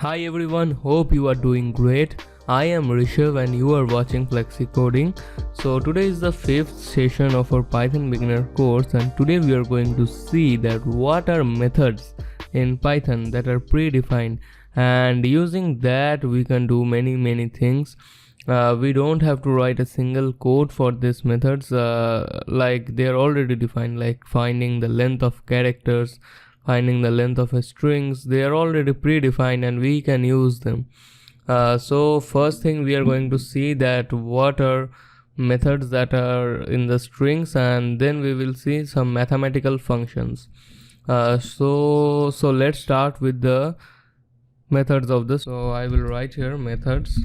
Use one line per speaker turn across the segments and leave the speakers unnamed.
Hi everyone, hope you are doing great. I am Rishav and you are watching Flexi Coding. So today is the 5th session of our Python beginner course, and today we are going to see that what are methods in Python that are predefined, and using that we can do many things. We don't have to write a single code for these methods, like they are already defined, like finding the length of characters, finding the length of a strings. They are already predefined and we can use them. So first thing we are going to see that what are methods that are in the strings, and then we will see some mathematical functions. So let's start with the methods of this. So I will write here methods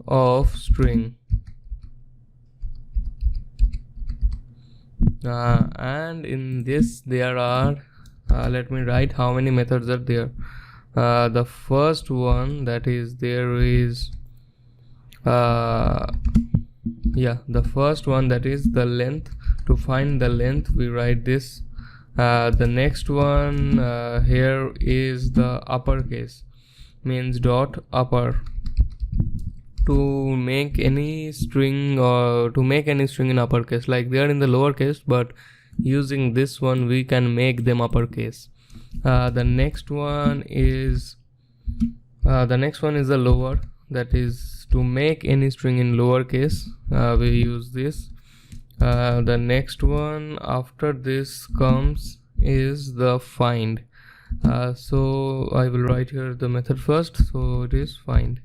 of string, and in this there are let me write how many methods are there. The first one that is there is the first one, that is the length. To find the length we write this. The next one here is the uppercase, means dot upper, to make any string or to make any string in uppercase. Like they are in the lowercase, but using this one we can make them uppercase. The next one is the lower, that is to make any string in lowercase, we use this. The next one after this comes is the find. So I will write here the method first, so it is find.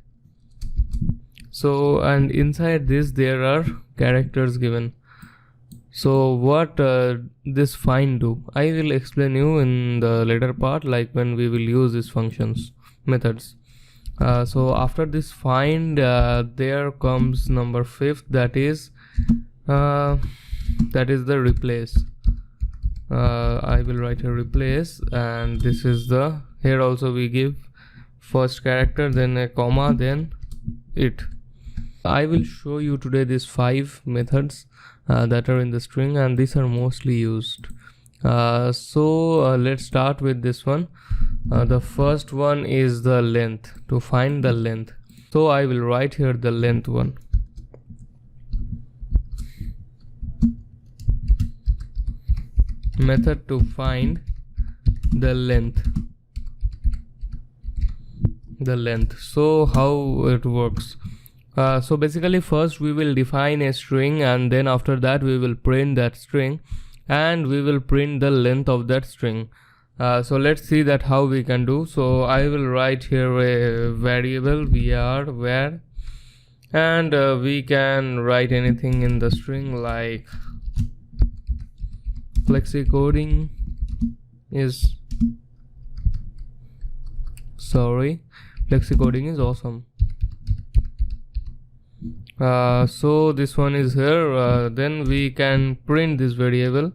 So, and inside this there are characters given. So what this find do, I will explain you in the later part, like when we will use these functions, methods. So after this find, there comes number 5th, that is the replace. I will write a replace, and this is the, here also we give first character, then a comma, then it. I will show you today these 5 methods that are in the string, and these are mostly used. So let's start with this one. The first one is the length, to find the length. So I will write here the length one. Method to find the length. So how it works? So basically first we will define a string, and then after that we will print that string, and we will print the length of that string. So let's see that how we can do. So I will write here a variable var, and we can write anything in the string, like Flexi Coding is awesome. So this one is here. Then we can print this variable.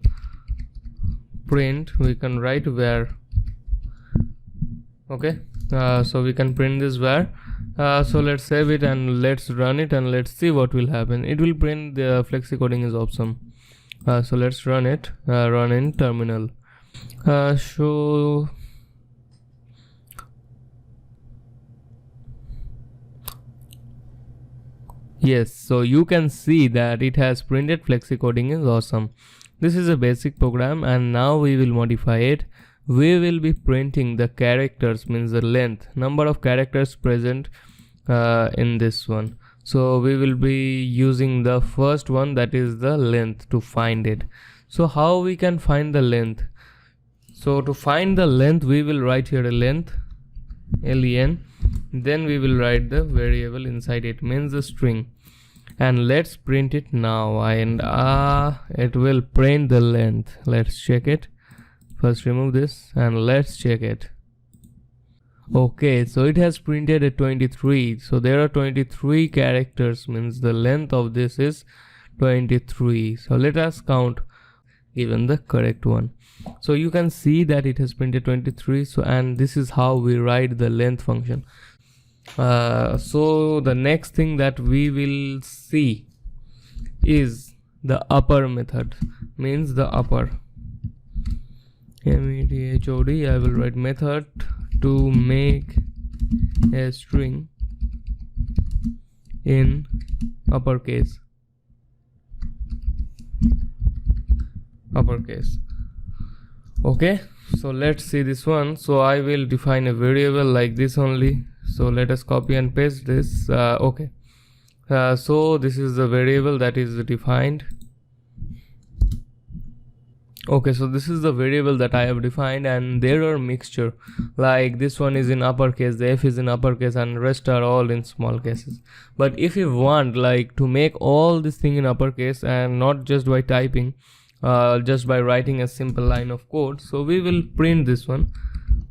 We can write var. Okay. So we can print this var. So let's save it and let's run it, and let's see what will happen. It will print the Flexi Coding is awesome. So let's run it. Run in terminal. Yes, so you can see that it has printed Flexi Coding is awesome. This is a basic program, and now we will modify it. We will be printing the characters, means the length, number of characters present in this one. So we will be using the first one, that is the length, to find it. So how we can find the length? So to find the length we will write here a length, len. Then we will write the variable inside it, means the string, and let's print it now, and it will print the length. Let's check it. First remove this and let's check it. Okay, so it has printed a 23. So there are 23 characters, means the length of this is 23. So let us count, given the correct one. So you can see that it has printed 23. So, and this is how we write the length function. So the next thing that we will see is the upper method, means the upper. METHOD, I will write method to make a string in uppercase. Okay, so let's see this one. So I will define a variable like this only. So let us copy and paste this. Okay, so this is the variable that is defined. Okay, so this is the variable that I have defined, and there are mixture, like this one is in uppercase, the F is in uppercase, and rest are all in small cases. But if you want like to make all this thing in uppercase and not just by typing, just by writing a simple line of code, so we will print this one.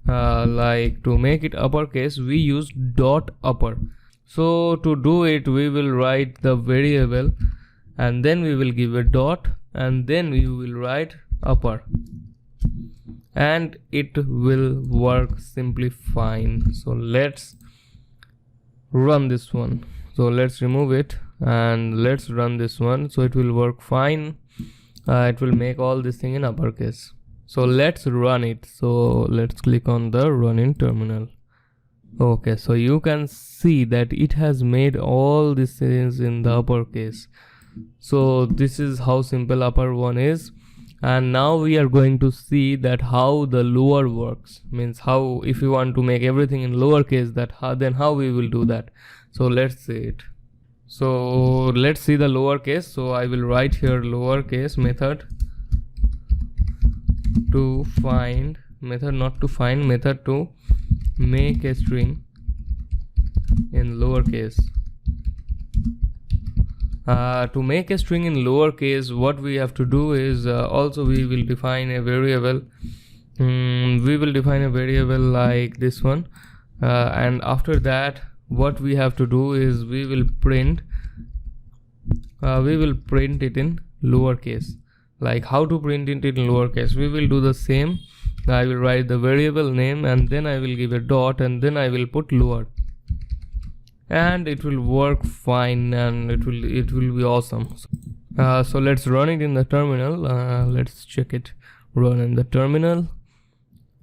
Like to make it uppercase, we use dot upper. So to do it, we will write the variable, and then we will give a dot, and then we will write upper, and it will work simply fine. So let's run this one. So let's remove it and let's run this one. So it will work fine. It will make all this thing in uppercase. So let's run it. So let's click on the run in terminal. Okay, so you can see that it has made all these things in the uppercase. So this is how simple upper one is. And now we are going to see that how the lower works, means how if you want to make everything in lowercase, that then how we will do that. So let's see it. So let's see the lowercase. So I will write here lowercase method to find, method not to find, method to make a string in lowercase. To make a string in lowercase, what we have to do is also we will define a variable. We will define a variable like this one, and after that what we have to do is we will print it in lowercase. Like how to print it in lowercase, we will do the same. I will write the variable name, and then I will give a dot, and then I will put lower, and it will work fine, and it will be awesome. So let's run it in the terminal. Let's check it. Run in the terminal,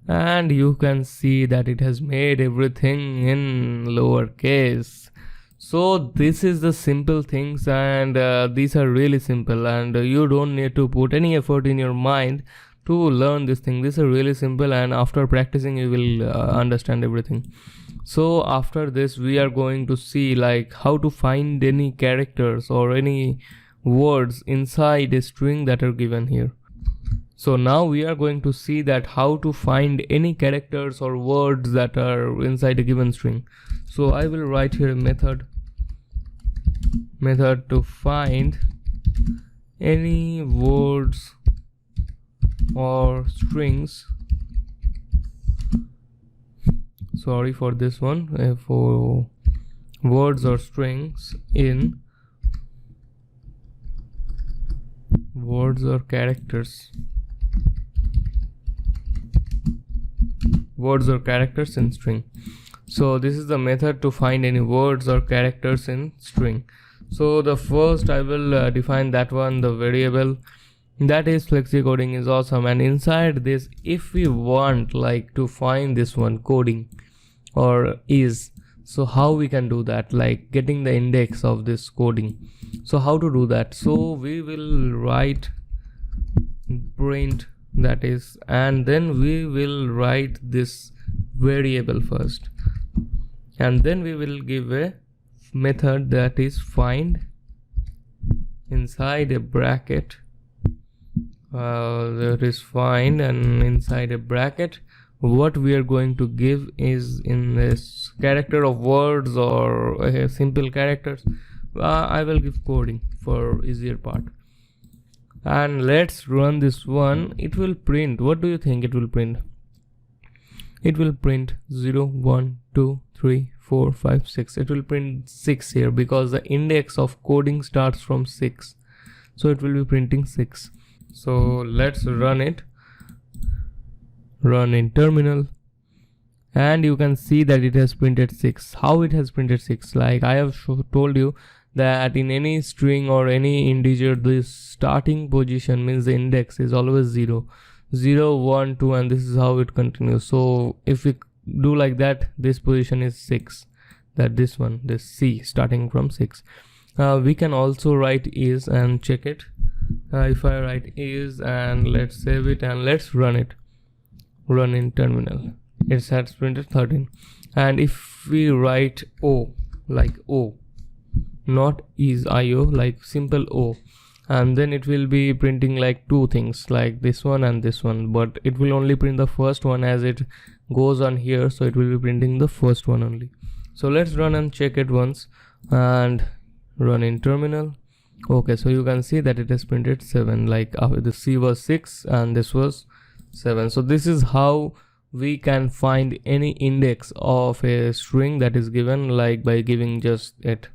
and you can see that it has made everything in lowercase. So this is the simple things, and these are really simple, and you don't need to put any effort in your mind to learn this thing. These are really simple, and after practicing you will understand everything. So after this we are going to see like how to find any characters or any words inside a string that are given here. So now we are going to see that how to find any characters or words that are inside a given string. So I will write here a method to find any words or strings. Sorry for this one, for words or strings in words or characters, in string. So this is the method to find any words or characters in string. So the first I will define that one, the variable that is flexicoding is awesome, and inside this if we want like to find this one coding or is, so how we can do that, like getting the index of this coding. So how to do that? So we will write print, that is, and then we will write this variable first, and then we will give a method that is find inside a bracket. That is find, and inside a bracket what we are going to give is in this character of words or simple characters. I will give coding for easier part, and let's run this one. It will print, what do you think it will print? It will print 0 1 2 3 4 5 6. It will print 6 here because the index of coding starts from 6, so it will be printing 6. So let's run it. Run in terminal, and you can see that it has printed 6. How it has printed 6? Like I have told you that in any string or any integer, the starting position means the index is always 0 0 1 2, and this is how it continues. So if we do like that, this position is 6, that this one, this C starting from 6. We can also write is and check it. If I write is and let's save it and let's run it, run in terminal, it has printed 13. And if we write O, like O, not is IO, like simple O, and then it will be printing like two things, like this one and this one, but it will only print the first one as it goes on here, so it will be printing the first one only. So let's run and check it once and run in terminal. Okay, so you can see that it has printed 7, like the C was 6 and this was 7. So this is how we can find any index of a string that is given, like by giving just it.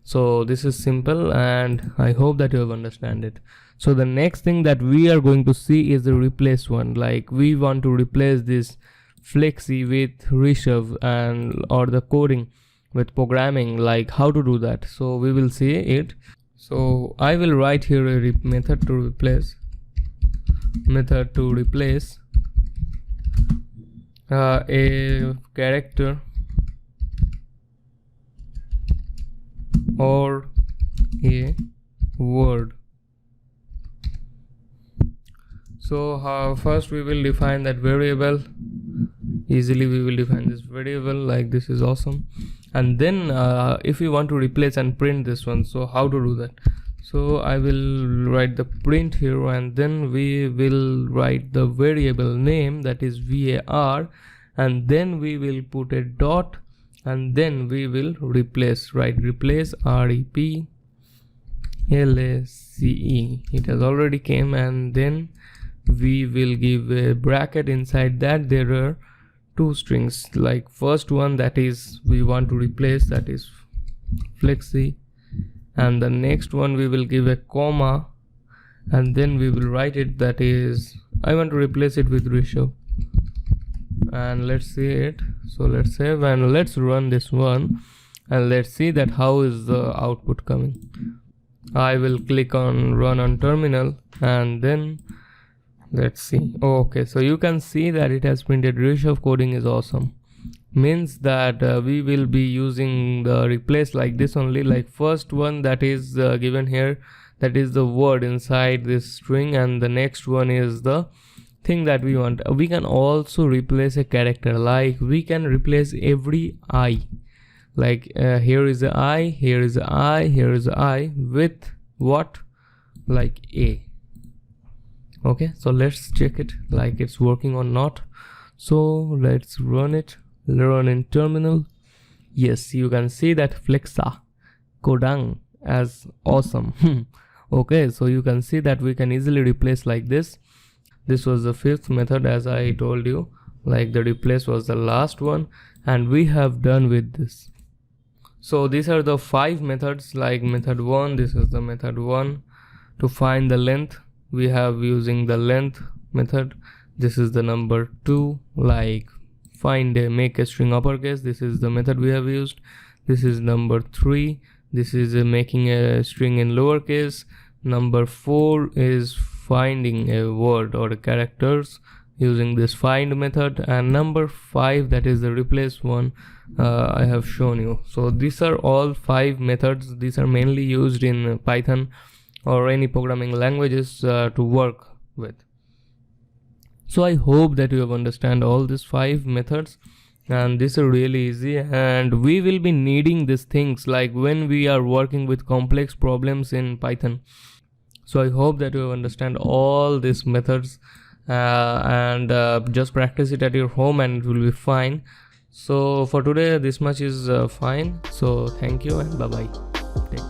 So this is simple, and I hope that you have understand it. So the next thing that we are going to see is the replace one. Like we want to replace this Flexi with Rishav and or the coding with programming, like how to do that. So we will see it. So I will write here a method to replace a character or a word. So first we will define that variable. Easily we will define this variable, like this is awesome. And then if we want to replace and print this one, so how to do that? So I will write the print here, and then we will write the variable name, that is var, and then we will put a dot, and then we will replace, replace replace, it has already came, and then we will give a bracket. Inside that there are two strings, like first one that is we want to replace, that is Flexi, and the next one we will give a comma, and then we will write it, that is I want to replace it with Rishav, and let's see it. So let's save and let's run this one, and let's see that how is the output coming. I will click on run on terminal, and then let's see. Okay, so you can see that it has printed Rishav. Coding is awesome. Means that we will be using the replace like this only, like first one that is given here, that is the word inside this string, and the next one is the thing that we want. We can also replace a character, like we can replace every I, like here is a I, here is a I, here is a I, with what, like A. Okay, so let's check it, like it's working or not. So let's run it, run in terminal. Yes, you can see that Flexa Kodang as awesome. Okay, so you can see that we can easily replace like this. This was the fifth method, as I told you, like the replace was the last one, and we have done with this. So these are the 5 methods, like method 1, this is the method 1. To find the length, we have using the length method. This is the number 2, like find a make a string uppercase, this is the method we have used. This is number 3, this is making a string in lowercase. Number 4 is finding a word or characters using this find method, and number 5, that is the replace one, I have shown you. So these are all 5 methods. These are mainly used in Python or any programming languages to work with. So I hope that you have understand all these 5 methods, and these are really easy, and we will be needing these things like when we are working with complex problems in Python. So I hope that you understand all these methods, and just practice it at your home and it will be fine. So for today this much is fine. So thank you and bye bye. Take care.